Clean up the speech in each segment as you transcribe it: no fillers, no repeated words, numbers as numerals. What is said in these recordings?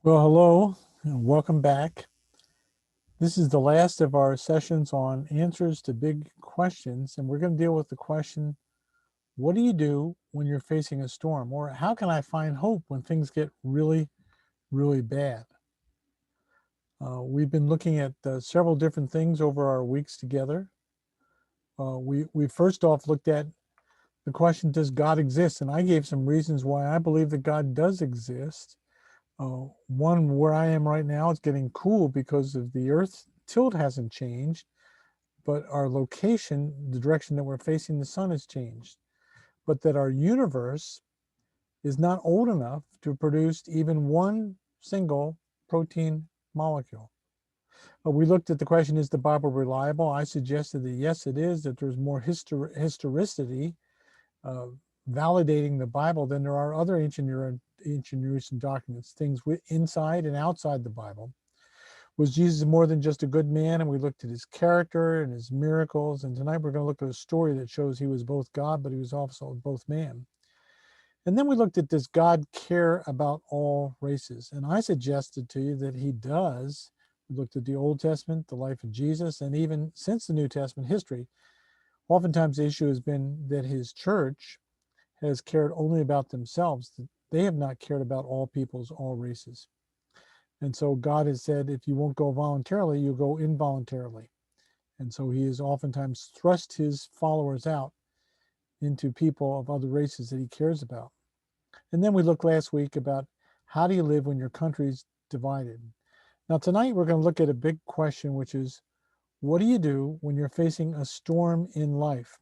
Well, hello and welcome back. This is the last of our sessions on answers to big questions, and we're going to deal with the question, what do you do when you're facing a storm? Or how can I find hope when things get really, really bad? We've been looking at several different things over our weeks together. We first off looked at the question, does God exist? And I gave some reasons why I believe that God does exist. One, where I am right now, it's getting cool because of the Earth tilt hasn't changed, but our location, the direction that we're facing the sun, has changed. But that our universe is not old enough to produce even one single protein molecule. We looked at the question, is the Bible reliable? I suggested that yes, it is, that there's more historicity validating the Bible than there are other ancient Near Eastern documents, things inside and outside the Bible. Was Jesus more than just a good man? And we looked at his character and his miracles. And tonight we're going to look at a story that shows he was both God, but he was also both man. And then we looked at, does God care about all races? And I suggested to you that he does. We looked at the Old Testament, the life of Jesus, and even since the New Testament history, oftentimes the issue has been that his church has cared only about themselves. They have not cared about all peoples, all races. And so God has said, if you won't go voluntarily, you'll go involuntarily. And so he has oftentimes thrust his followers out into people of other races that he cares about. And then we looked last week about, how do you live when your country's divided? Now tonight we're going to look at a big question, which is, what do you do when you're facing a storm in life?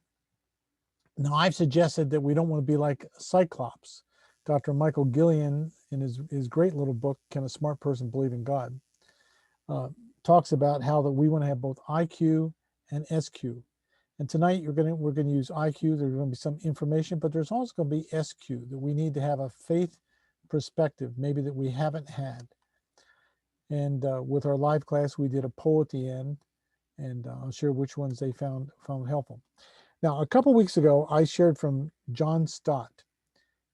Now, I've suggested that we don't want to be like Cyclops. Dr. Michael Gillian, in his great little book, Can a Smart Person Believe in God, talks about how that we want to have both IQ and SQ. And tonight we're going to use IQ. There's going to be some information, but there's also going to be SQ, that we need to have a faith perspective, maybe that we haven't had. And with our live class, we did a poll at the end, and I'll share which ones they found helpful. Now, a couple weeks ago, I shared from John Stott,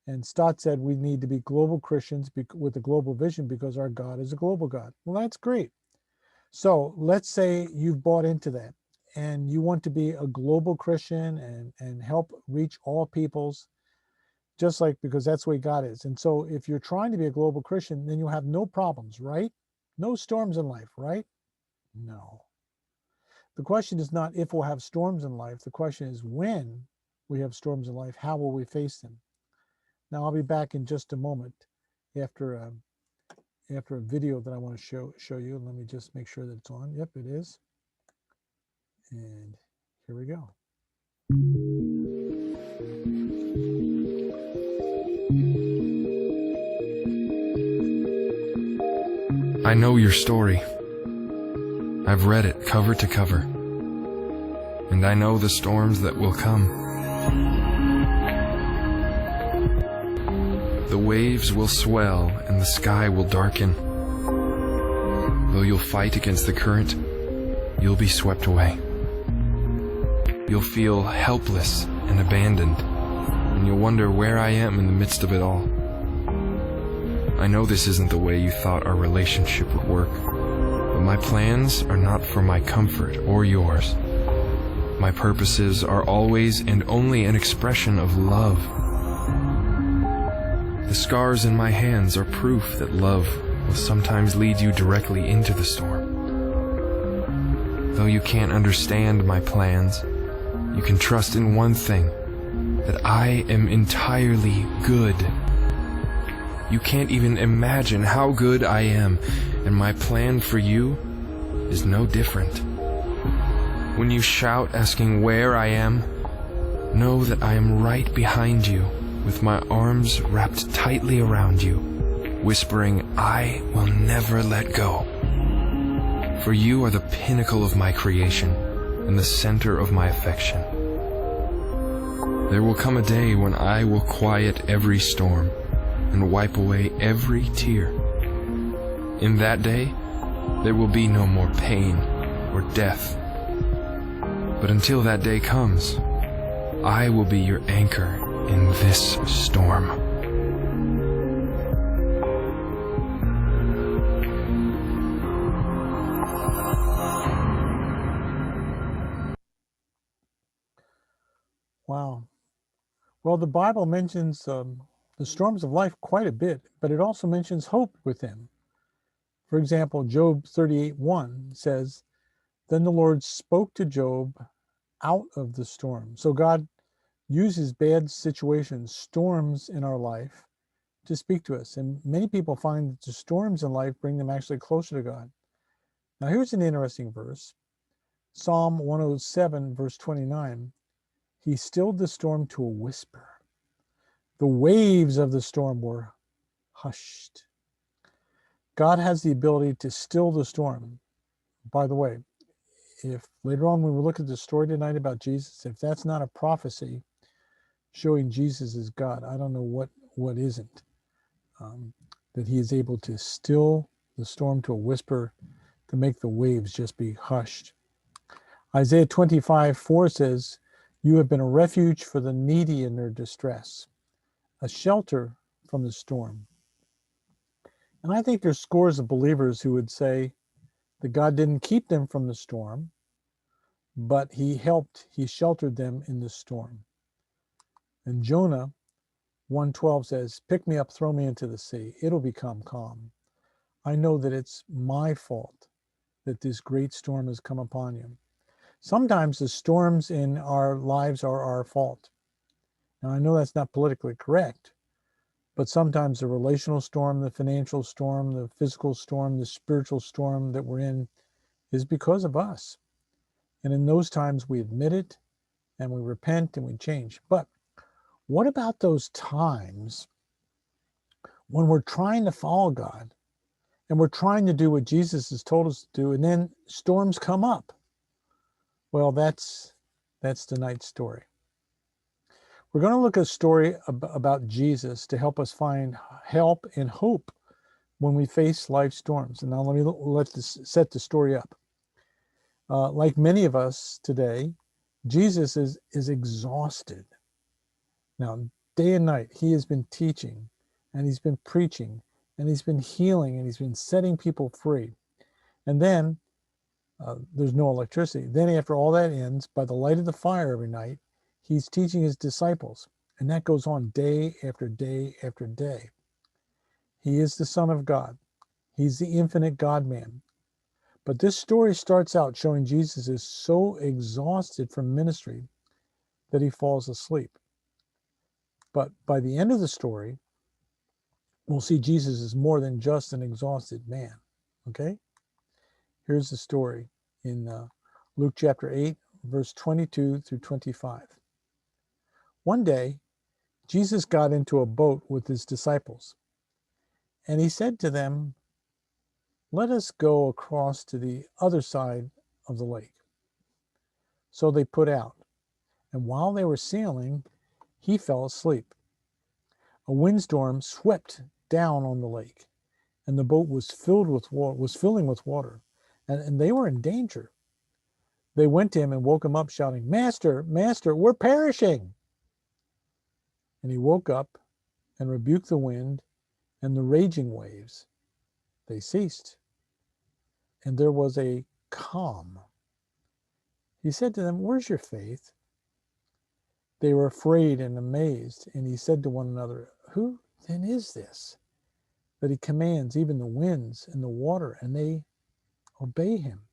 and Stott said we need to be global Christians with a global vision because our God is a global God. Well, that's great. So let's say you've bought into that and you want to be a global Christian and help reach all peoples, just like, because that's the way God is. And so if you're trying to be a global Christian, then you'll have no problems, right? No storms in life, right? No. The question is not if we'll have storms in life. The question is, when we have storms in life, how will we face them? Now, I'll be back in just a moment after a video that I want to show you. Let me just make sure that it's on. Yep, it is. And here we go. I know your story. I've read it cover to cover, and I know the storms that will come. The waves will swell and the sky will darken. Though you'll fight against the current, you'll be swept away. You'll feel helpless and abandoned, and you'll wonder where I am in the midst of it all. I know this isn't the way you thought our relationship would work. But my plans are not for my comfort or yours. My purposes are always and only an expression of love. The scars in my hands are proof that love will sometimes lead you directly into the storm. Though you can't understand my plans, you can trust in one thing, that I am entirely good. You can't even imagine how good I am, and my plan for you is no different. When you shout asking where I am, know that I am right behind you, with my arms wrapped tightly around you, whispering, I will never let go. For you are the pinnacle of my creation and the center of my affection. There will come a day when I will quiet every storm and wipe away every tear. In that day, there will be no more pain or death. But until that day comes, I will be your anchor in this storm. Well, the Bible mentions the storms of life quite a bit, but it also mentions hope with them. For example, Job 38:1 says, "Then the Lord spoke to Job out of the storm." So God uses bad situations, storms in our life, to speak to us. And many people find that the storms in life bring them actually closer to God. Now, here's an interesting verse. Psalm 107, verse 29. He stilled the storm to a whisper. The waves of the storm were hushed. God has the ability to still the storm. By the way, if later on when we look at the story tonight about Jesus, if that's not a prophecy showing Jesus is God, I don't know what isn't. That he is able to still the storm to a whisper, to make the waves just be hushed. Isaiah 25:4 says, "You have been a refuge for the needy in their distress, a shelter from the storm." And I think there's scores of believers who would say that God didn't keep them from the storm, but he sheltered them in the storm. And Jonah 1:12 says, "Pick me up, throw me into the sea. It'll become calm. I know that it's my fault that this great storm has come upon you." Sometimes the storms in our lives are our fault. Now, I know that's not politically correct, but sometimes the relational storm, the financial storm, the physical storm, the spiritual storm that we're in is because of us. And in those times, we admit it and we repent and we change. But what about those times when we're trying to follow God and we're trying to do what Jesus has told us to do, and then storms come up? Well, that's tonight's story. We're going to look at a story about Jesus to help us find help and hope when we face life storms. And now let's set the story up. Like many of us today, Jesus is exhausted. Now, day and night, he has been teaching, and he's been preaching, and he's been healing, and he's been setting people free. And then there's no electricity. Then after all that ends, by the light of the fire every night, he's teaching his disciples. And that goes on day after day after day. He is the Son of God. He's the infinite God-man. But this story starts out showing Jesus is so exhausted from ministry that he falls asleep. But by the end of the story, we'll see Jesus is more than just an exhausted man. Okay? Here's the story in Luke chapter 8, verse 22 through 25. One day, Jesus got into a boat with his disciples, and he said to them, "Let us go across to the other side of the lake." So they put out, and while they were sailing, he fell asleep. A windstorm swept down on the lake, and the boat was filling with water, and they were in danger. They went to him and woke him up, shouting, "Master, Master, we're perishing!" And he woke up and rebuked the wind and the raging waves. They ceased, and there was a calm. He said to them, "Where's your faith?" They were afraid and amazed, and he said to one another, "Who then is this, that he commands even the winds and the water, and they obey him?"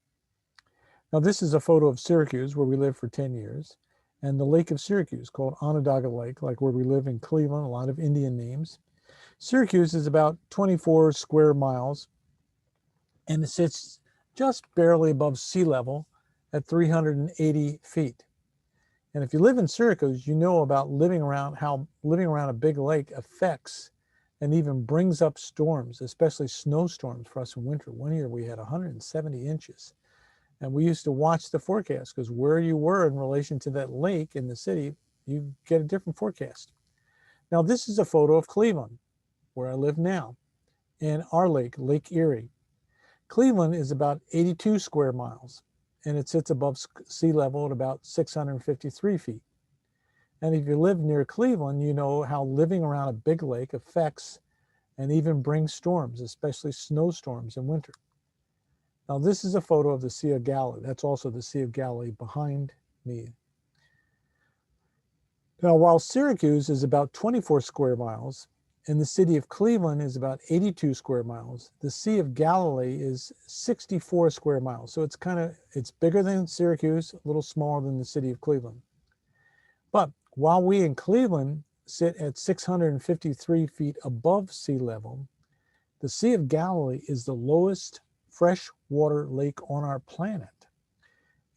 Now, this is a photo of Syracuse, where we lived for 10 years, and the Lake of Syracuse, called Onondaga Lake, like where we live in Cleveland, a lot of Indian names. Syracuse is about 24 square miles, and it sits just barely above sea level at 380 feet. And if you live in Syracuse, you know about how living around a big lake affects and even brings up storms, especially snowstorms for us in winter. One year we had 170 inches. And we used to watch the forecast, because where you were in relation to that lake in the city, you get a different forecast. Now, this is a photo of Cleveland, where I live now, and our lake, Lake Erie. Cleveland is about 82 square miles, and it sits above sea level at about 653 feet. And if you live near Cleveland, you know how living around a big lake affects and even brings storms, especially snowstorms in winter. Now, this is a photo of the Sea of Galilee. That's also the Sea of Galilee behind me. Now, while Syracuse is about 24 square miles and the city of Cleveland is about 82 square miles, the Sea of Galilee is 64 square miles. So it's bigger than Syracuse, a little smaller than the city of Cleveland. But while we in Cleveland sit at 653 feet above sea level, the Sea of Galilee is the lowest freshwater lake on our planet.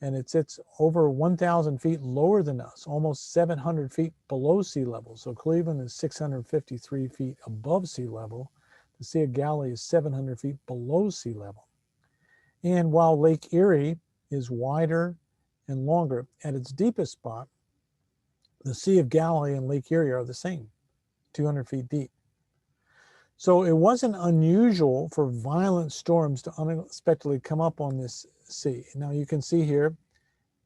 And it sits over 1,000 feet lower than us, almost 700 feet below sea level. So Cleveland is 653 feet above sea level. The Sea of Galilee is 700 feet below sea level. And while Lake Erie is wider and longer, at its deepest spot, the Sea of Galilee and Lake Erie are the same, 200 feet deep. So it wasn't unusual for violent storms to unexpectedly come up on this sea. Now you can see here,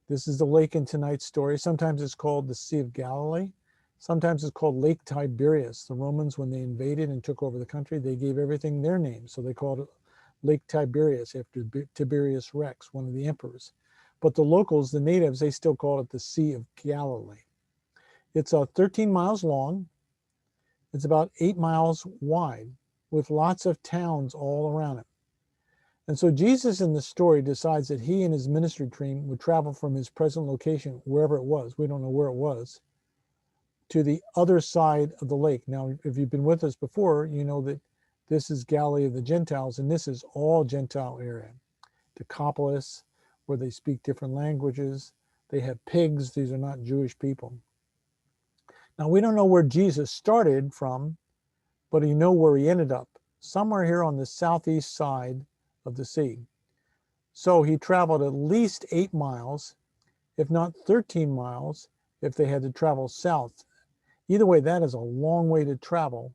this is the lake in tonight's story. Sometimes it's called the Sea of Galilee. Sometimes it's called Lake Tiberias. The Romans, when they invaded and took over the country, they gave everything their name. So they called it Lake Tiberias after Tiberius Rex, one of the emperors. But the locals, the natives, they still called it the Sea of Galilee. It's 13 miles long. It's about 8 miles wide with lots of towns all around it. And so Jesus in the story decides that he and his ministry team would travel from his present location, wherever it was, we don't know where it was, to the other side of the lake. Now, if you've been with us before, you know that this is Galilee of the Gentiles, and this is all Gentile area. Decapolis, where they speak different languages. They have pigs. These are not Jewish people. Now, we don't know where Jesus started from, but we know where he ended up, somewhere here on the southeast side of the sea. So he traveled at least 8 miles, if not 13 miles, if they had to travel south. Either way, that is a long way to travel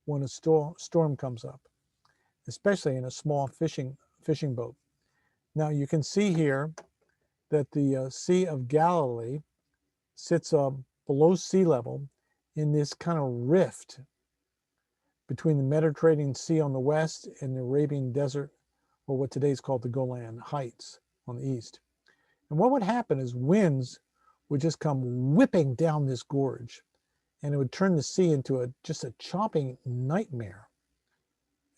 when a storm comes up, especially in a small fishing boat. Now you can see here that the Sea of Galilee sits below sea level in this kind of rift between the Mediterranean Sea on the west and the Arabian Desert, or what today is called the Golan Heights on the east. And what would happen is winds would just come whipping down this gorge, and it would turn the sea into just a chopping nightmare,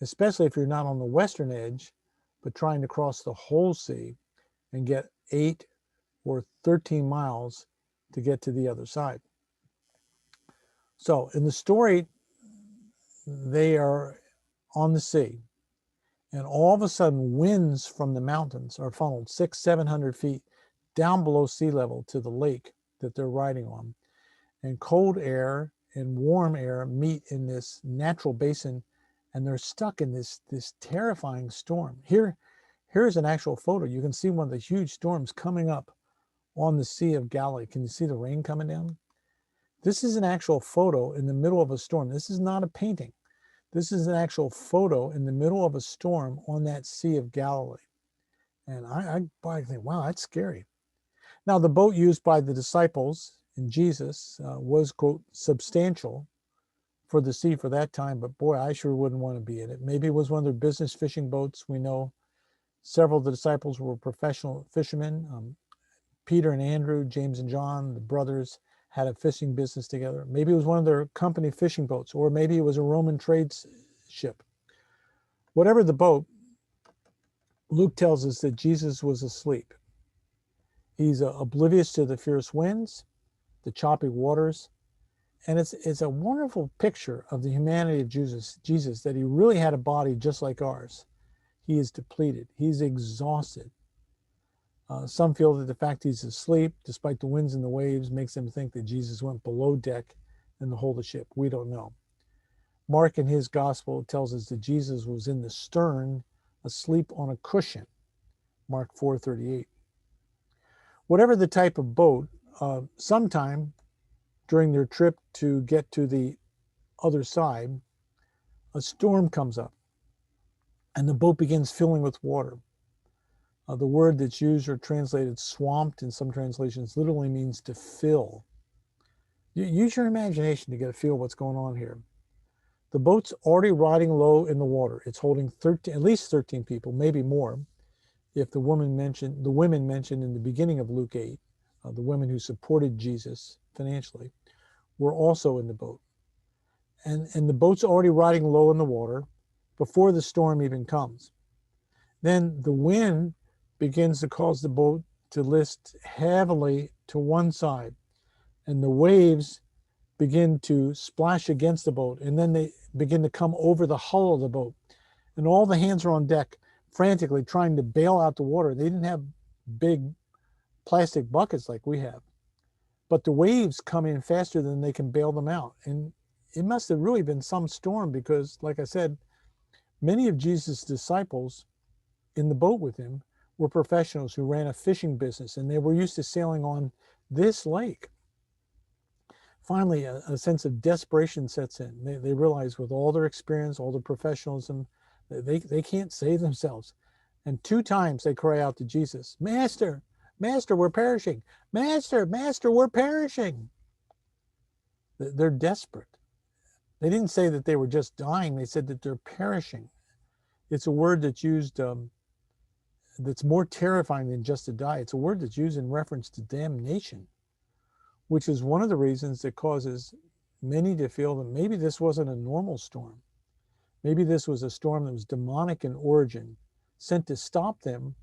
especially if you're not on the western edge, but trying to cross the whole sea and get 8 or 13 miles to get to the other side. So in the story, they are on the sea, and all of a sudden winds from the mountains are funneled 600-700 feet down below sea level to the lake that they're riding on. And cold air and warm air meet in this natural basin, and they're stuck in this terrifying storm. Here's an actual photo. You can see one of the huge storms coming up on the Sea of Galilee. Can you see the rain coming down? This is an actual photo in the middle of a storm. This is not a painting. This is an actual photo in the middle of a storm on that Sea of Galilee. And I think, wow, that's scary. Now, the boat used by the disciples and Jesus was, quote, substantial for the sea for that time, but boy, I sure wouldn't want to be in it. Maybe it was one of their business fishing boats. We know several of the disciples were professional fishermen. Peter and Andrew, James and John, the brothers, had a fishing business together. Maybe it was one of their company fishing boats, or maybe it was a Roman trade ship. Whatever the boat, Luke tells us that Jesus was asleep. He's oblivious to the fierce winds, the choppy waters, and it's a wonderful picture of the humanity of Jesus, that he really had a body just like ours. He is depleted. He's exhausted. Some feel that the fact he's asleep, despite the winds and the waves, makes them think that Jesus went below deck in the hold of the ship. We don't know. Mark in his gospel tells us that Jesus was in the stern, asleep on a cushion. Mark 4:38. Whatever the type of boat, sometime during their trip to get to the other side, a storm comes up and the boat begins filling with water. The word that's used or translated swamped in some translations literally means to fill. Use your imagination to get a feel of what's going on here. The boat's already riding low in the water. It's holding at least 13 people, maybe more, if the women mentioned in the beginning of Luke 8, the women who supported Jesus financially, were also in the boat. And the boat's already riding low in the water before the storm even comes. Then the wind begins to cause the boat to lift heavily to one side, and the waves begin to splash against the boat, and then they begin to come over the hull of the boat. And all the hands are on deck frantically trying to bail out the water. They didn't have big plastic buckets like we have, but the waves come in faster than they can bail them out. And it must have really been some storm, because, like I said, many of Jesus' disciples in the boat with him were professionals who ran a fishing business, and they were used to sailing on this lake. Finally, a sense of desperation sets in. They realize, with all their experience, all their professionalism, they can't save themselves. And 2 times they cry out to Jesus, "Master, Master, we're perishing. Master, Master, we're perishing." They're desperate. They didn't say that they were just dying. They said that they're perishing. It's a word that's used that's more terrifying than just to die. It's a word that's used in reference to damnation, which is one of the reasons that causes many to feel that maybe this wasn't a normal storm. Maybe this was a storm that was demonic in origin, sent to stop them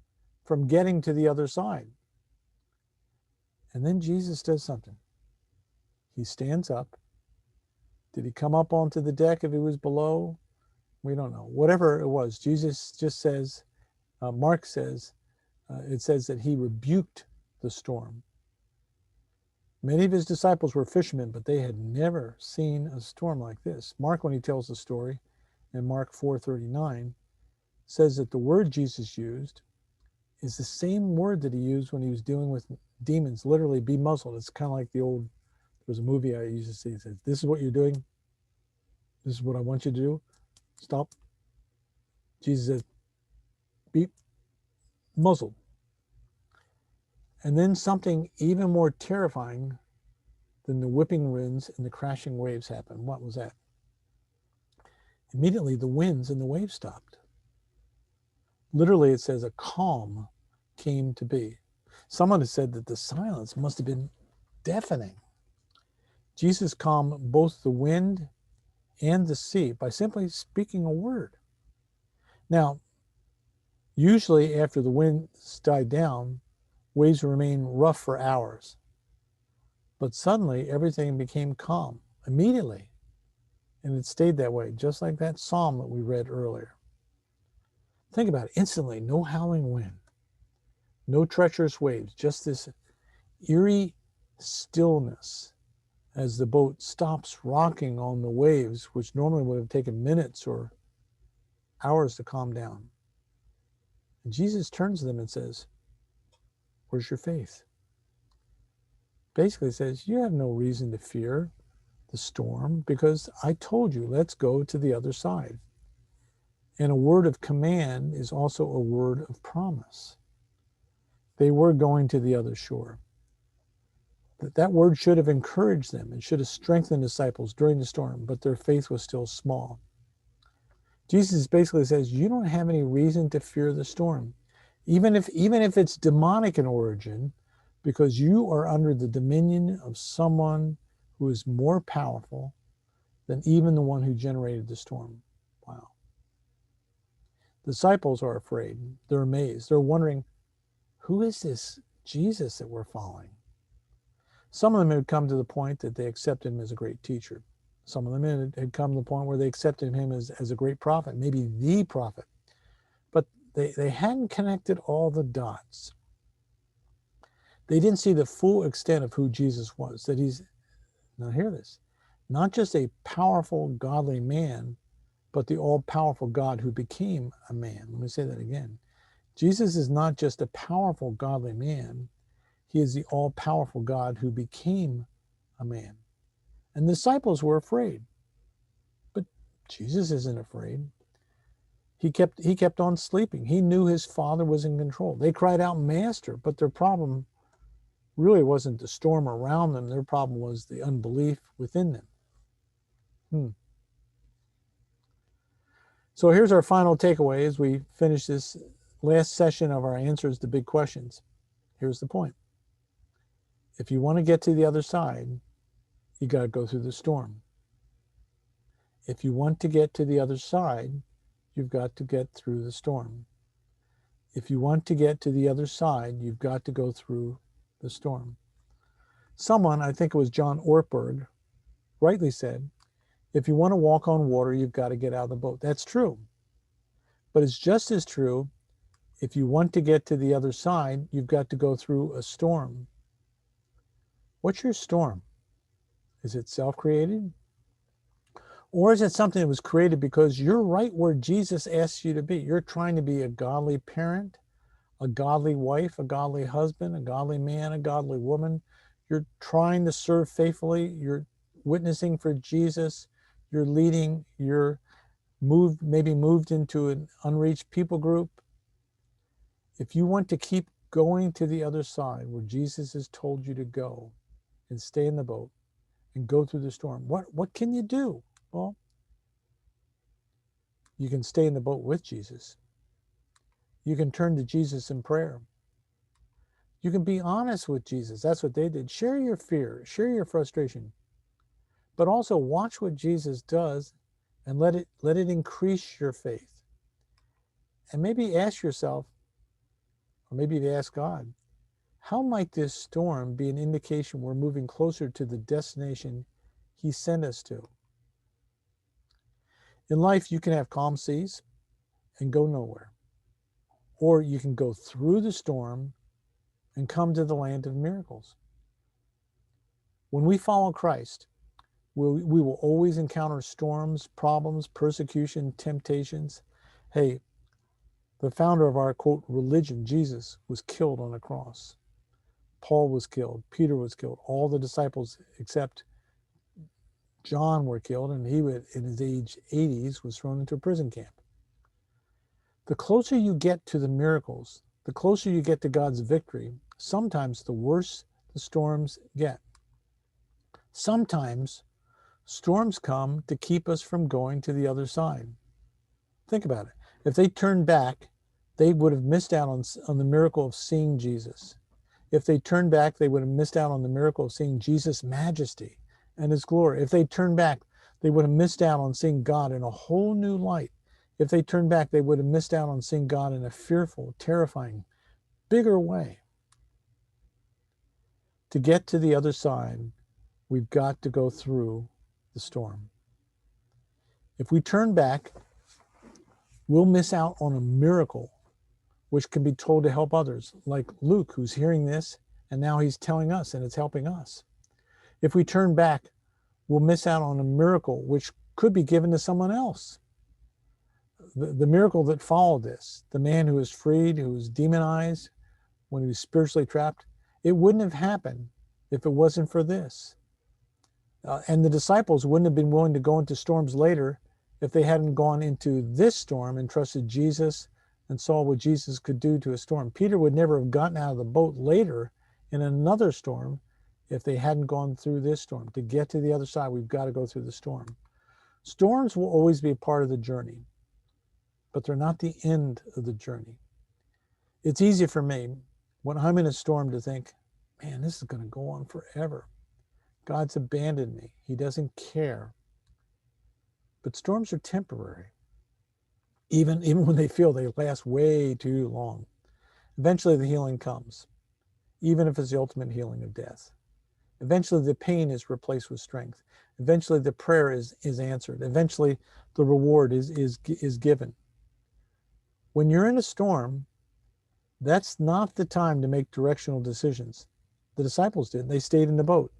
from getting to the other side. And then Jesus does something. He stands up. Did he come up onto the deck if he was below? We don't know. Whatever it was, Jesus just says, Mark says, it says that he rebuked the storm. Many of his disciples were fishermen, but they had never seen a storm like this. Mark, when he tells the story in Mark 4:39, says that the word Jesus used is the same word that he used when he was dealing with demons, literally, be muzzled. It's kind of like the old, there was a movie I used to see that says, "This is what you're doing. This is what I want you to do. Stop." Jesus says, "Be muzzled." And then something even more terrifying than the whipping winds and the crashing waves happened. What was that? Immediately the winds and the waves stopped. Literally, it says a calm came to be. Someone has said that the silence must have been deafening. Jesus calmed both the wind and the sea by simply speaking a word. Now, usually after the winds died down, waves remain rough for hours. But suddenly everything became calm immediately. And it stayed that way, just like that psalm that we read earlier. Think about it. Instantly, no howling wind, no treacherous waves, just this eerie stillness as the boat stops rocking on the waves, which normally would have taken minutes or hours to calm down. And Jesus turns to them and says, "Where's your faith?" Basically says, you have no reason to fear the storm, because I told you, let's go to the other side. And a word of command is also a word of promise. They were going to the other shore. That word should have encouraged them. It should have strengthened disciples during the storm, but their faith was still small. Jesus basically says, you don't have any reason to fear the storm, even if it's demonic in origin, because you are under the dominion of someone who is more powerful than even the one who generated the storm. Wow. The disciples are afraid. They're amazed. They're wondering, who is this Jesus that we're following? Some of them had come to the point that they accepted him as a great teacher. Some of them had come to the point where they accepted him as a great prophet, maybe the prophet. But they hadn't connected all the dots. They didn't see the full extent of who Jesus was, that he's, now hear this, not just a powerful, godly man, but the all-powerful God who became a man. Let me say that again. Jesus is not just a powerful, godly man. He is the all-powerful God who became a man. And the disciples were afraid. But Jesus isn't afraid. He kept on sleeping. He knew his Father was in control. They cried out, "Master," but their problem really wasn't the storm around them. Their problem was the unbelief within them. So here's our final takeaway as we finish this last session of our answers to big questions. Here's the point. If you want to get to the other side, you got to go through the storm. If you want to get to the other side, you've got to get through the storm. If you want to get to the other side, you've got to go through the storm. Someone, I think it was John Ortberg, rightly said, if you want to walk on water, you've got to get out of the boat. That's true. But it's just as true, if you want to get to the other side, you've got to go through a storm. What's your storm? Is it self-created? Or is it something that was created because you're right where Jesus asks you to be? You're trying to be a godly parent, a godly wife, a godly husband, a godly man, a godly woman. You're trying to serve faithfully. You're witnessing for Jesus. You're leading. You're maybe moved into an unreached people group. If you want to keep going to the other side where Jesus has told you to go and stay in the boat and go through the storm, what can you do? Well, you can stay in the boat with Jesus. You can turn to Jesus in prayer. You can be honest with Jesus. That's what they did. Share your fear, share your frustration, but also watch what Jesus does and let it increase your faith. And maybe ask yourself, or maybe you ask God, how might this storm be an indication we're moving closer to the destination He sent us to? In life, you can have calm seas and go nowhere. Or you can go through the storm and come to the land of miracles. When we follow Christ, we will always encounter storms, problems, persecution, temptations. Hey, the founder of our, quote, religion, Jesus, was killed on a cross. Paul was killed. Peter was killed. All the disciples except John were killed, and he, in his age 80s, was thrown into a prison camp. The closer you get to the miracles, the closer you get to God's victory, sometimes the worse the storms get. Sometimes storms come to keep us from going to the other side. Think about it. If they turned back, they would have missed out on the miracle of seeing Jesus. If they turned back, they would have missed out on the miracle of seeing Jesus' majesty and His glory. If they turned back, they would have missed out on seeing God in a whole new light. If they turned back, they would have missed out on seeing God in a fearful, terrifying, bigger way. To get to the other side, we've got to go through the storm. If we turn back, we'll miss out on a miracle which can be told to help others, like Luke, who's hearing this, and now he's telling us, and it's helping us. If we turn back, we'll miss out on a miracle which could be given to someone else. The miracle that followed this, the man who was freed, who was demonized, when he was spiritually trapped, it wouldn't have happened if it wasn't for this. And the disciples wouldn't have been willing to go into storms later if they hadn't gone into this storm and trusted Jesus and saw what Jesus could do to a storm. Peter would never have gotten out of the boat later in another storm if they hadn't gone through this storm. To get to the other side, we've got to go through the storm. Storms will always be a part of the journey, but they're not the end of the journey. It's easy for me when I'm in a storm to think, man, this is going to go on forever. God's abandoned me. He doesn't care. But storms are temporary. Even when they feel they last way too long. Eventually the healing comes, even if it's the ultimate healing of death. Eventually the pain is replaced with strength. Eventually the prayer is answered. Eventually the reward is given. When you're in a storm, that's not the time to make directional decisions. The disciples did. They stayed in the boat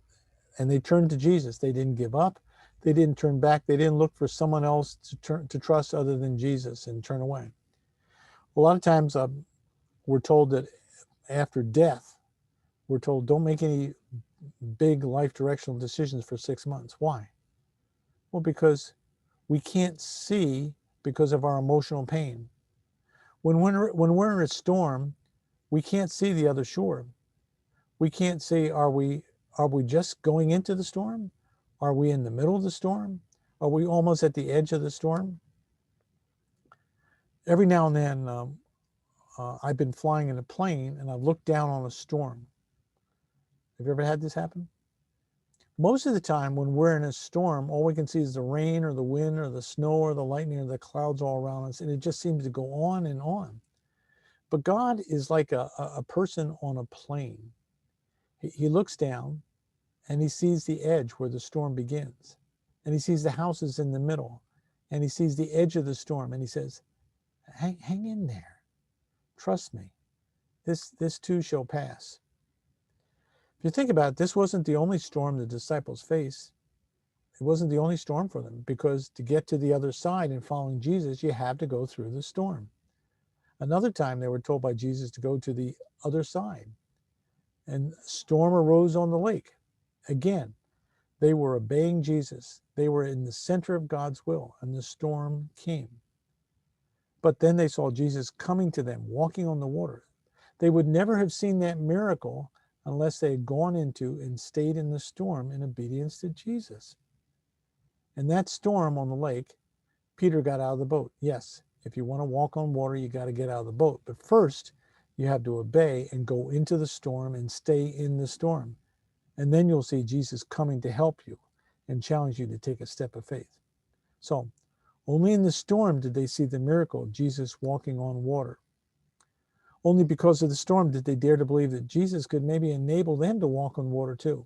and they turned to Jesus. They didn't give up. They didn't turn back. They didn't look for someone else to trust other than Jesus and turn away. A lot of times we're told that after death, we're told don't make any big life directional decisions for 6 months. Why? Well, because we can't see because of our emotional pain. When we're in a storm, we can't see the other shore. We can't say, are we just going into the storm? Are we in the middle of the storm? Are we almost at the edge of the storm? Every now and then, I've been flying in a plane and I've looked down on a storm. Have you ever had this happen? Most of the time when we're in a storm, all we can see is the rain or the wind or the snow or the lightning or the clouds all around us, and it just seems to go on and on. But God is like a person on a plane. He looks down and he sees the edge where the storm begins, and he sees the houses in the middle, and he sees the edge of the storm, and he says, hang in there. Trust me. This too shall pass. If you think about it, this wasn't the only storm the disciples faced. It wasn't the only storm for them, because to get to the other side and following Jesus, you have to go through the storm. Another time they were told by Jesus to go to the other side, and a storm arose on the lake. Again, they were obeying Jesus. They were in the center of God's will, and the storm came. But then they saw Jesus coming to them, walking on the water. They would never have seen that miracle unless they had gone into and stayed in the storm in obedience to Jesus. In that storm on the lake, Peter got out of the boat. Yes, if you want to walk on water, you got to get out of the boat. But first, you have to obey and go into the storm and stay in the storm. And then you'll see Jesus coming to help you and challenge you to take a step of faith. So, only in the storm did they see the miracle of Jesus walking on water. Only because of the storm did they dare to believe that Jesus could maybe enable them to walk on water too.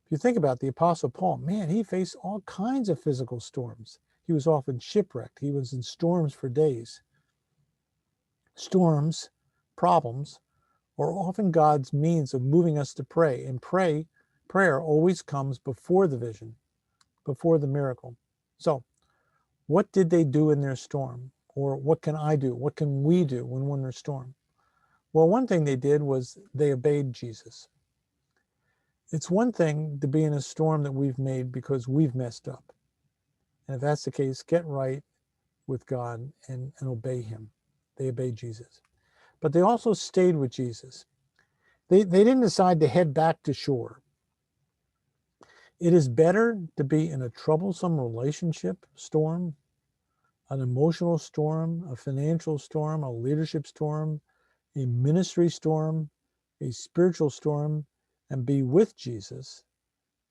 If you think about the Apostle Paul, man, he faced all kinds of physical storms. He was often shipwrecked. He was in storms for days. Storms, problems, are often God's means of moving us to pray. And prayer always comes before the vision, before the miracle. So, what did they do in their storm? Or what can I do? What can we do when we're in a storm? Well, one thing they did was they obeyed Jesus. It's one thing to be in a storm that we've made because we've messed up. And if that's the case, get right with God and obey him. They obeyed Jesus. But they also stayed with Jesus. They didn't decide to head back to shore. It is better to be in a troublesome relationship storm, an emotional storm, a financial storm, a leadership storm, a ministry storm, a spiritual storm, and be with Jesus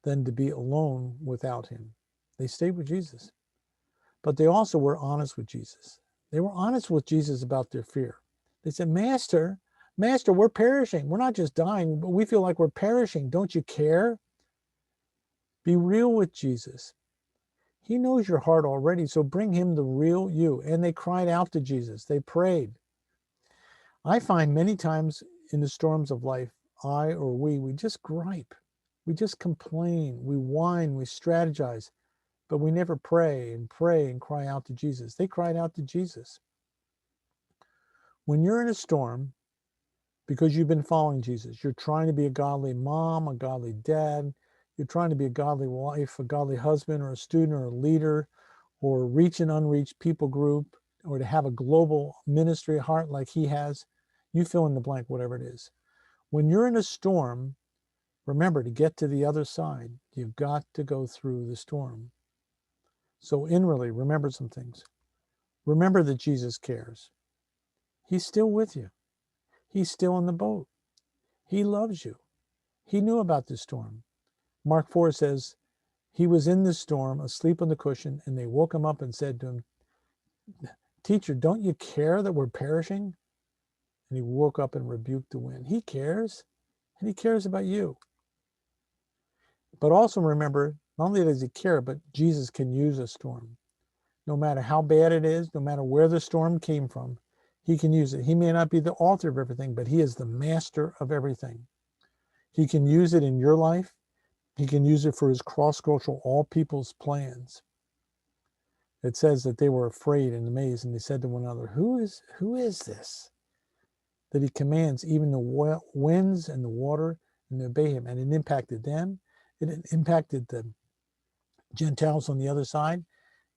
than to be alone without him. They stayed with Jesus. But they also were honest with Jesus. They were honest with Jesus about their fear. They said, Master, we're perishing. We're not just dying, but we feel like we're perishing. Don't you care? Be real with Jesus. He knows your heart already, so bring him the real you. And they cried out to Jesus. They prayed. I find many times in the storms of life, we just gripe. We just complain. We whine. We strategize. But we never pray and cry out to Jesus. They cried out to Jesus. When you're in a storm, because you've been following Jesus, you're trying to be a godly mom, a godly dad, you're trying to be a godly wife, a godly husband, or a student, or a leader, or reach an unreached people group, or to have a global ministry heart like he has, you fill in the blank, whatever it is. When you're in a storm, remember, to get to the other side, you've got to go through the storm. So inwardly, remember some things. Remember that Jesus cares. He's still with you. He's still in the boat. He loves you. He knew about this storm. Mark 4 says, he was in the storm, asleep on the cushion, and they woke him up and said to him, Teacher, don't you care that we're perishing? And he woke up and rebuked the wind. He cares, and he cares about you. But also remember, not only does he care, but Jesus can use a storm. No matter how bad it is, no matter where the storm came from, he can use it. He may not be the author of everything, but he is the master of everything. He can use it in your life. He can use it for his cross-cultural all people's plans. It says that they were afraid and amazed, and they said to one another, Who is this? That he commands even the winds and the water and they obey him. And it impacted them. It impacted the Gentiles on the other side.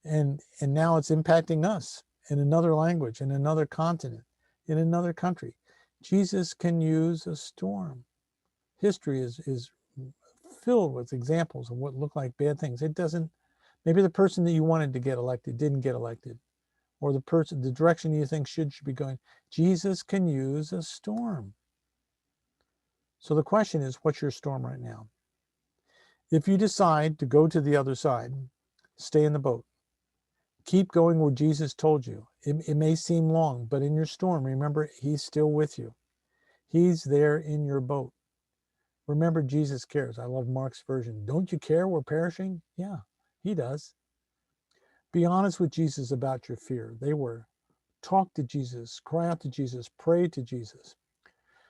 And now it's impacting us in another language, in another continent, in another country. Jesus can use a storm. History is filled with examples of what look like bad things. It doesn't, maybe the person that you wanted to get elected didn't get elected, or the direction you think should be going. Jesus can use a storm. So the question is, what's your storm right now? If you decide to go to the other side, stay in the boat. Keep going where Jesus told you. It may seem long, but in your storm, remember, he's still with you. He's there in your boat. Remember, Jesus cares. I love Mark's version. Don't you care we're perishing? Yeah, he does. Be honest with Jesus about your fear. They were. Talk to Jesus, cry out to Jesus, pray to Jesus.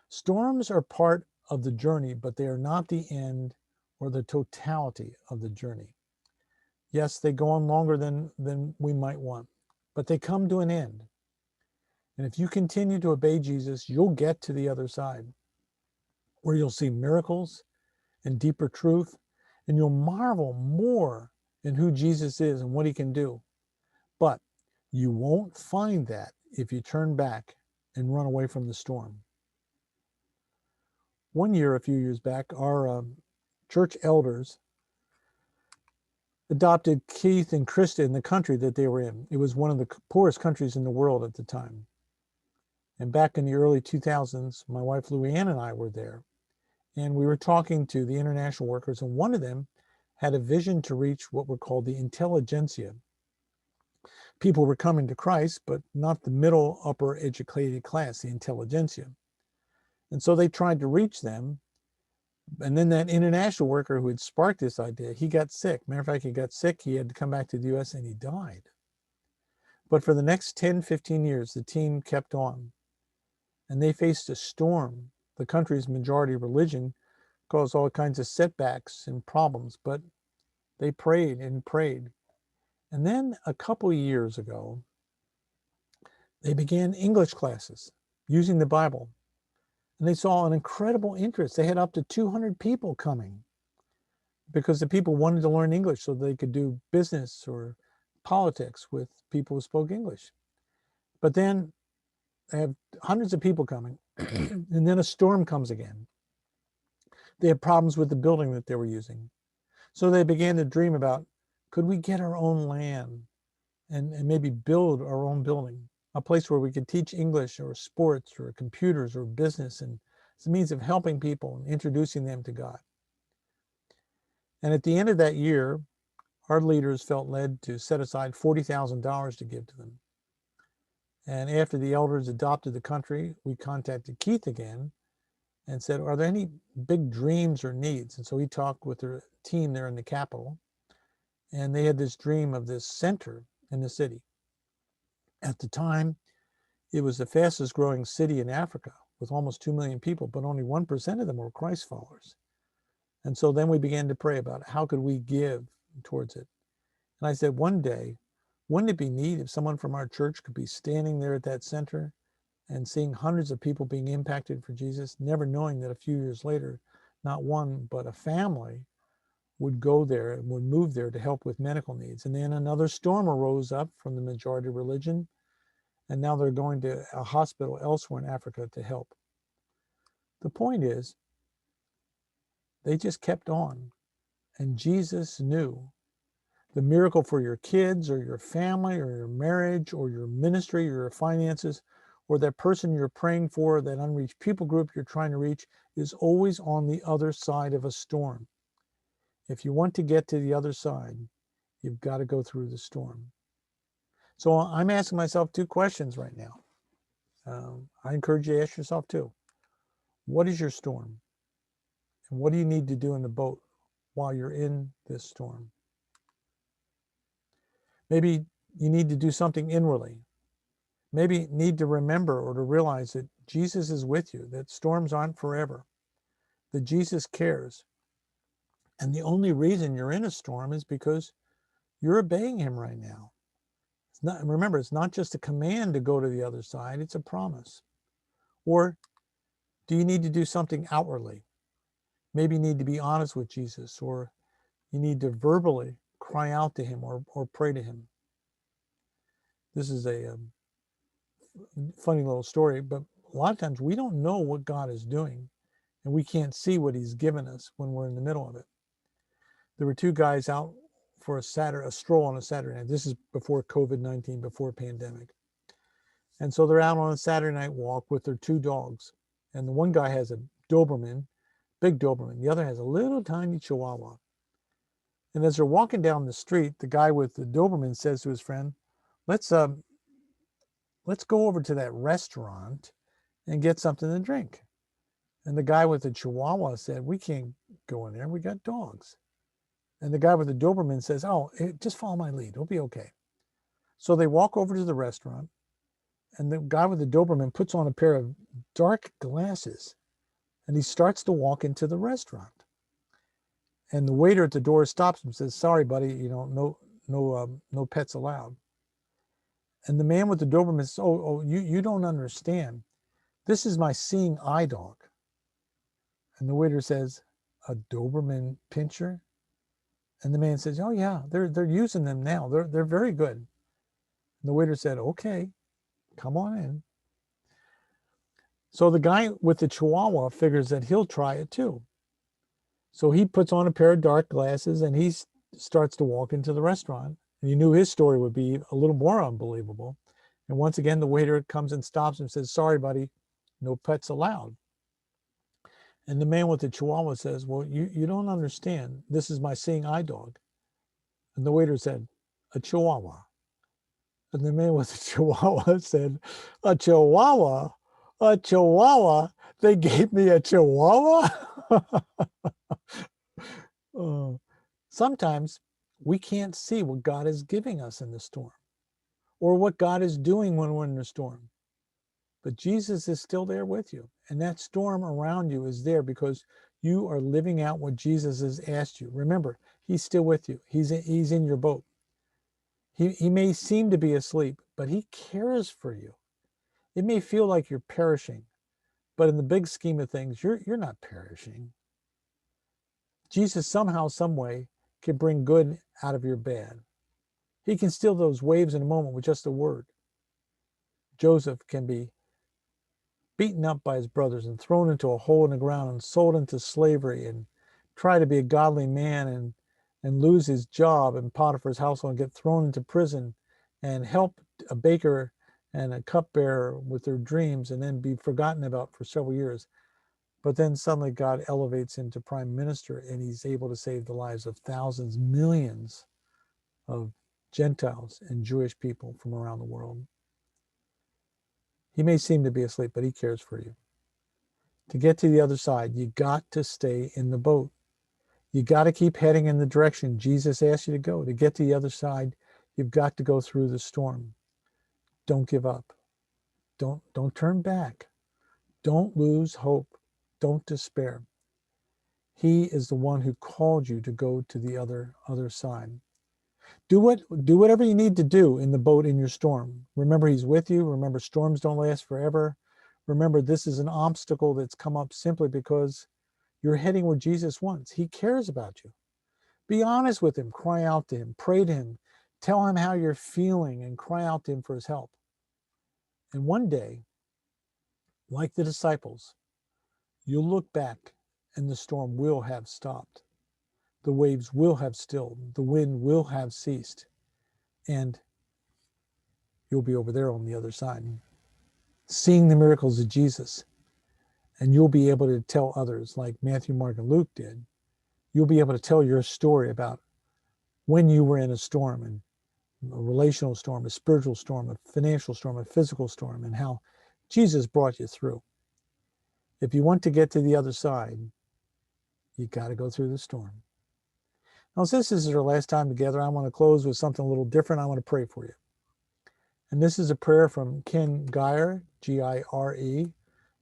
Storms are part of the journey, but they are not the end or the totality of the journey. Yes, they go on longer than we might want, but they come to an end. And if you continue to obey Jesus, you'll get to the other side where you'll see miracles and deeper truth, and you'll marvel more in who Jesus is and what he can do. But you won't find that if you turn back and run away from the storm. One year, a few years back, our church elders adopted Keith and Krista in the country that they were in. It was one of the poorest countries in the world at the time. And back in the early 2000s, my wife Louanne and I were there. And we were talking to the international workers, and one of them had a vision to reach what were called the intelligentsia. People were coming to Christ, but not the middle upper educated class, the intelligentsia. And so they tried to reach them. And then that international worker who had sparked this idea, he got sick. Matter of fact, he got sick. He had to come back to the US and he died. But for the next 10, 15 years, the team kept on. And they faced a storm. The country's majority religion caused all kinds of setbacks and problems, but they prayed and prayed. And then a couple of years ago, they began English classes using the Bible. And they saw an incredible interest. They had up to 200 people coming because the people wanted to learn English so they could do business or politics with people who spoke English. But then they have hundreds of people coming, and then a storm comes again. They had problems with the building that they were using. So they began to dream about, could we get our own land and maybe build our own building, a place where we could teach English or sports or computers or business, and it's a means of helping people and introducing them to God. And at the end of that year, our leaders felt led to set aside $40,000 to give to them. And after the elders adopted the country, we contacted Keith again and said, are there any big dreams or needs? And so he talked with their team there in the capital, and they had this dream of this center in the city. At the time, it was the fastest growing city in Africa with almost 2 million people, but only 1% of them were Christ followers. And so then we began to pray about how could we give towards it. And I said, one day, wouldn't it be neat if someone from our church could be standing there at that center and seeing hundreds of people being impacted for Jesus, never knowing that a few years later, not one, but a family would go there and would move there to help with medical needs. And then another storm arose up from the majority religion, and now they're going to a hospital elsewhere in Africa to help. The point is, they just kept on, and Jesus knew the miracle for your kids or your family or your marriage or your ministry or your finances or that person you're praying for, that unreached people group you're trying to reach, is always on the other side of a storm. If you want to get to the other side, you've got to go through the storm. So I'm asking myself two questions right now. I encourage you to ask yourself too. What is your storm? And what do you need to do in the boat while you're in this storm? Maybe you need to do something inwardly. Maybe need to remember or to realize that Jesus is with you, that storms aren't forever, that Jesus cares. And the only reason you're in a storm is because you're obeying him right now. Remember, it's not just a command to go to the other side, it's a promise. Or do you need to do something outwardly? Maybe you need to be honest with Jesus, or you need to verbally cry out to him or pray to him. This is a funny little story, but a lot of times we don't know what God is doing, and we can't see what he's given us when we're in the middle of it. There were two guys out for a stroll on a Saturday night. This is before COVID-19, before pandemic. And so they're out on a Saturday night walk with their two dogs. And the one guy has a Doberman, big Doberman. The other has a little tiny Chihuahua. And as they're walking down the street, the guy with the Doberman says to his friend, let's go over to that restaurant and get something to drink. And the guy with the Chihuahua said, we can't go in there. We got dogs. And the guy with the Doberman says, oh, just follow my lead. It'll be okay. So they walk over to the restaurant, and the guy with the Doberman puts on a pair of dark glasses, and he starts to walk into the restaurant. And the waiter at the door stops him and says, sorry, buddy, no pets allowed. And the man with the Doberman says, you don't understand. This is my seeing eye dog. And the waiter says, a Doberman pinscher? And the man says, oh yeah, they're using them now. They're very good. And the waiter said, okay, come on in. So the guy with the Chihuahua figures that he'll try it too. So he puts on a pair of dark glasses and he starts to walk into the restaurant. And he knew his story would be a little more unbelievable. And once again, the waiter comes and stops him and says, sorry, buddy, no pets allowed. And the man with the Chihuahua says, well, you don't understand. This is my seeing eye dog. And the waiter said, a Chihuahua. And the man with the Chihuahua said, a Chihuahua? A Chihuahua? They gave me a Chihuahua? Sometimes we can't see what God is giving us in the storm or what God is doing when we're in the storm. But Jesus is still there with you. And that storm around you is there because you are living out what Jesus has asked you. Remember, he's still with you. He's in your boat. He may seem to be asleep, but he cares for you. It may feel like you're perishing, but in the big scheme of things, you're not perishing. Jesus somehow, some way, can bring good out of your bad. He can still those waves in a moment with just a word. Joseph can be beaten up by his brothers and thrown into a hole in the ground and sold into slavery and try to be a godly man and lose his job in Potiphar's household and get thrown into prison and help a baker and a cupbearer with their dreams and then be forgotten about for several years. But then suddenly God elevates him to prime minister and he's able to save the lives of thousands, millions of Gentiles and Jewish people from around the world. He may seem to be asleep, but he cares for you. To get to the other side, you got to stay in the boat. You got to keep heading in the direction Jesus asked you to go. To get to the other side, you've got to go through the storm. Don't give up. Don't turn back. Don't lose hope. Don't despair. He is the one who called you to go to the other side. Do whatever you need to do in the boat in your storm. Remember, he's with you. Remember, storms don't last forever. Remember, this is an obstacle that's come up simply because you're heading where Jesus wants. He cares about you. Be honest with him. Cry out to him. Pray to him. Tell him how you're feeling and cry out to him for his help. And one day, like the disciples, you'll look back and the storm will have stopped. The waves will have stilled. The wind will have ceased. And you'll be over there on the other side, seeing the miracles of Jesus. And you'll be able to tell others like Matthew, Mark, and Luke did. You'll be able to tell your story about when you were in a storm, and a relational storm, a spiritual storm, a financial storm, a physical storm, and how Jesus brought you through. If you want to get to the other side, you got to go through the storm. Now, since this is our last time together, I want to close with something a little different. I want to pray for you. And this is a prayer from Ken Gire, G-I-R-E.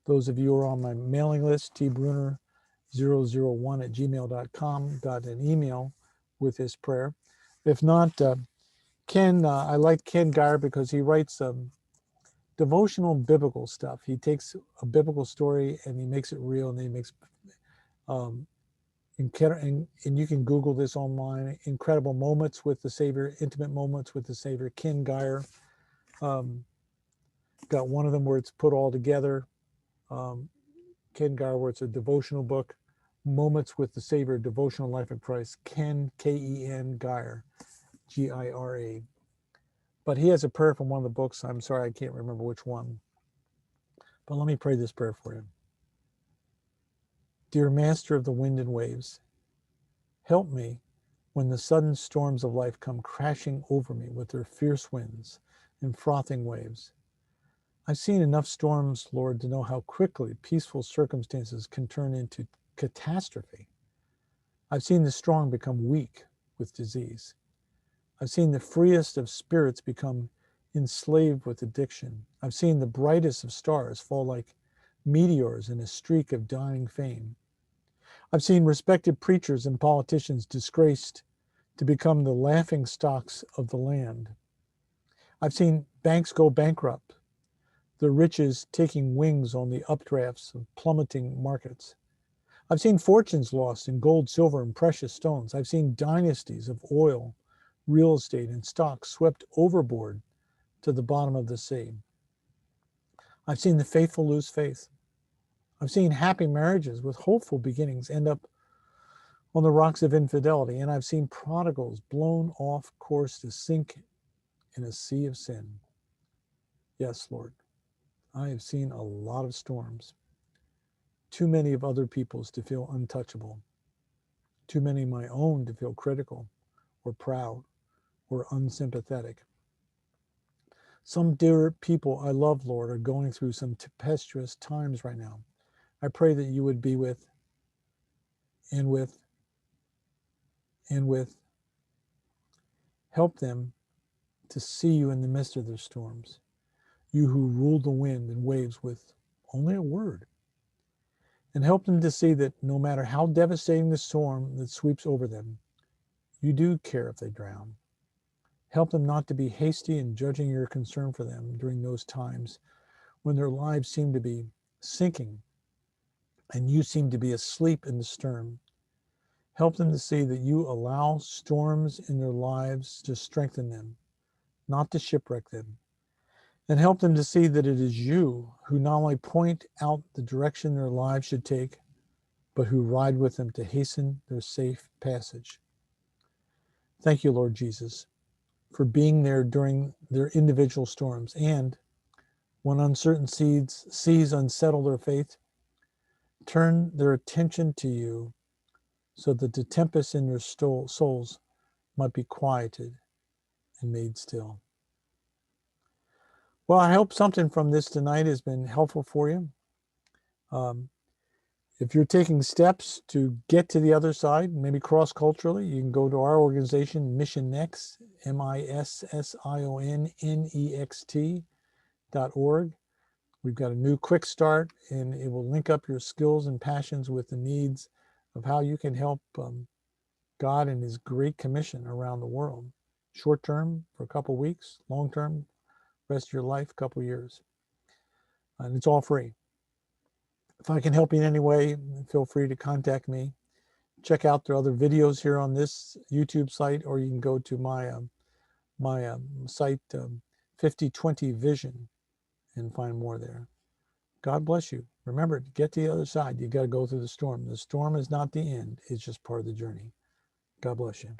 Those of you who are on my mailing list, tbruner001@gmail.com, got an email with this prayer. If not, Ken, I like Ken Gire because he writes devotional biblical stuff. He takes a biblical story and he makes it real, and then he makes and you can Google this online, incredible moments with the Savior, intimate moments with the Savior. Ken Gire got one of them where it's put all together. Ken Gire, where it's a devotional book, Moments with the Savior, Devotional Life of Christ. Ken, K-E-N, Gire, G-I-R-A. But he has a prayer from one of the books. I'm sorry, I can't remember which one. But let me pray this prayer for you. Dear Master of the wind and waves, help me when the sudden storms of life come crashing over me with their fierce winds and frothing waves. I've seen enough storms, Lord, to know how quickly peaceful circumstances can turn into catastrophe. I've seen the strong become weak with disease. I've seen the freest of spirits become enslaved with addiction. I've seen the brightest of stars fall like meteors in a streak of dying fame. I've seen respected preachers and politicians disgraced to become the laughing stocks of the land. I've seen banks go bankrupt, the riches taking wings on the updrafts of plummeting markets. I've seen fortunes lost in gold, silver, and precious stones. I've seen dynasties of oil, real estate, and stocks swept overboard to the bottom of the sea. I've seen the faithful lose faith. I've seen happy marriages with hopeful beginnings end up on the rocks of infidelity, and I've seen prodigals blown off course to sink in a sea of sin. Yes, Lord, I have seen a lot of storms. Too many of other people's to feel untouchable. Too many of my own to feel critical or proud or unsympathetic. Some dear people I love, Lord, are going through some tempestuous times right now. I pray that you would be with, help them to see you in the midst of their storms. You who rule the wind and waves with only a word. And help them to see that no matter how devastating the storm that sweeps over them, you do care if they drown. Help them not to be hasty in judging your concern for them during those times when their lives seem to be sinking and you seem to be asleep in the stern. Help them to see that you allow storms in their lives to strengthen them, not to shipwreck them. And help them to see that it is you who not only point out the direction their lives should take, but who ride with them to hasten their safe passage. Thank you, Lord Jesus, for being there during their individual storms, and when uncertain seas unsettle their faith, turn their attention to you so that the tempest in their souls might be quieted and made still. Well, I hope something from this tonight has been helpful for you. If you're taking steps to get to the other side, maybe cross-culturally, you can go to our organization, Mission Next, MISSIONNEXT.org. We've got a new quick start, and it will link up your skills and passions with the needs of how you can help God and his great commission around the world. Short term, for a couple weeks, long term, rest of your life, a couple years. And it's all free. If I can help you in any way, feel free to contact me. Check out the other videos here on this YouTube site, or you can go to my site, 5020 Vision, and find more there. God bless you. Remember, to get to the other side, you got to go through the storm. The storm is not the end. It's just part of the journey. God bless you.